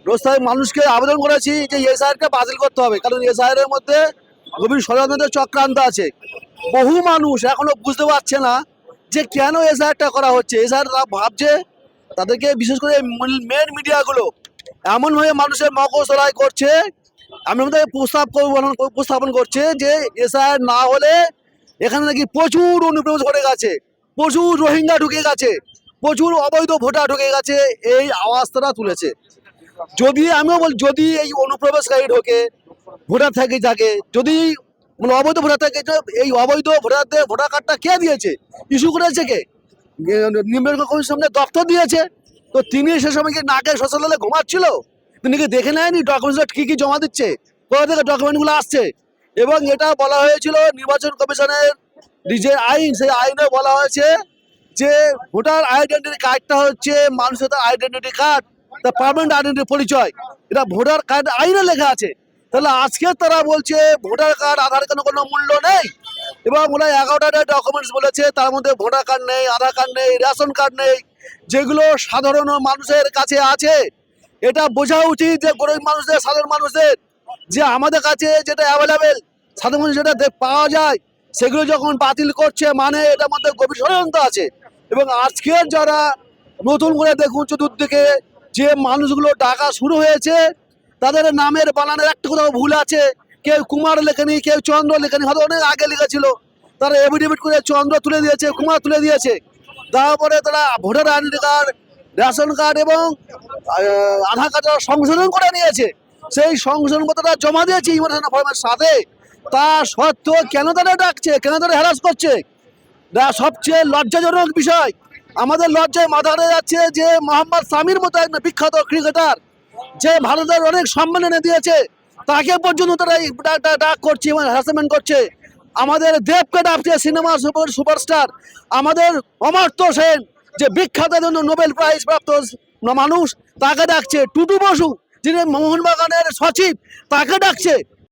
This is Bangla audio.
রোজ মানুষকে আবেদন করেছি যে এসআইআরটা বাতিল করতে হবে, কারণ এসআইআর এর মধ্যে গভীর ষড়যন্ত্রের চক্রান্ত আছে। বহু মানুষ এখনো বুঝতে পারছে না যে কেন এসআইআরটা করা হচ্ছে। এসআইআর ভাবছে, তাদেরকে বিশেষ করে মেন মিডিয়াগুলো এমনভাবে মানুষের মগজ ধরাই করছে, আমি আমাদের উপস্থাপন করছে যে এসআইআর না হলে এখানে নাকি প্রচুর অনুপ্রবেশ ঘটে গেছে, প্রচুর রোহিঙ্গা ঢুকে গেছে, প্রচুর অবৈধ ভোটার ঢুকে গেছে, এই আওয়াজ তারা তুলেছে। যদি আমিও বল, যদি এই অনুপ্রবেশকারী ঢোকে, ভোটার থাকে যাকে, যদি মানে অবৈধ ভোটার থাকে, এই অবৈধ ভোটারদের ভোটার কার্ডটা কে দিয়েছে, ইস্যু করেছে কে? নির্বাচন কমিশনের সামনে দপ্তর দিয়েছে। তো তিনি সে সময় কি নাকে শোষালে ঘুমাচ্ছিল? তিনি কি দেখে নেয়নি ডকুমেন্টস কি কি জমা দিচ্ছে, কোথা থেকে ডকুমেন্টগুলো আসছে? এবং এটা বলা হয়েছিল নির্বাচন কমিশনের যে আইন, সেই আইনে বলা হয়েছে যে ভোটার আইডেন্টিটি কার্ডটা হচ্ছে মানুষের আইডেন্টিটি কার্ড, তা পার্মানেন্ট আইডেন্টিটি পরিচয়, এটা ভোটার কার্ড আইনে লেখা আছে। তাহলে আজকে তারা বলছে ভোটার কার্ড আধার কার্ডের কোনো মূল্য নেই, এবং ওরা 11টা ডকুমেন্টস বলেছে, তার মধ্যে ভোটার কার্ড নেই, আধার কার্ড নেই, রেশন কার্ড নেই, যেগুলো সাধারণ মানুষের কাছে আছে। এটা বোঝা উচিত যে গরিব মানুষদের, সাধারণ মানুষদের, যে আমাদের কাছে যেটা অ্যাভেলেবেল, সাধারণ মানুষ যেটা পাওয়া যায়, সেগুলো যখন বাতিল করছে, মানে এটার মধ্যে গভীর ষড়যন্ত্র আছে। এবং আজকের যারা নতুন করে দেখুন চতুর্দিকে যে মানুষগুলো ডাকা শুরু হয়েছে, তাদের নামের বানানের একটা কোথাও ভুল আছে, কেউ কুমার লেখেনি, কেউ চন্দ্র লেখেনি, হয়তো অনেক আগে লিখেছিল, তারা এফিডেভিট করে চন্দ্র তুলে দিয়েছে, কুমার তুলে দিয়েছে। তারপরে তারা voter identity card, ration card এবং আধার কার্ড সংশোধন করে নিয়েছে, সেই সংশোধনপত্রটা জমা দিয়েছে ইমিগ্রেশন ফর্মের সাথে। তা সত্ত্বেও কেন তারা ডাকছে, কেন তারা হ্যারাস করছে? সবচেয়ে লজ্জাজনক বিষয়, আমাদের লজ্জায় মাথা হয়ে যাচ্ছে যে মোহাম্মদ সামির মতো এক বিখ্যাত ক্রিকেটার, যে ভারতের অনেক সম্মান এনে দিয়েছে, তাকে পর্যন্ত তারা ডাক করছে এবং হ্যারাসমেন্ট করছে। আমাদের দেবকে ডাকছে, সিনেমা সুপারস্টার আমাদের অমর্ত্য সেন, যে বিখ্যাত জন্য নোবেল প্রাইজ প্রাপ্ত মানুষ, তাকে ডাকছে। টুটু বসু, যিনি মোহনবাগানের সচিব, তাকে ডাকছে।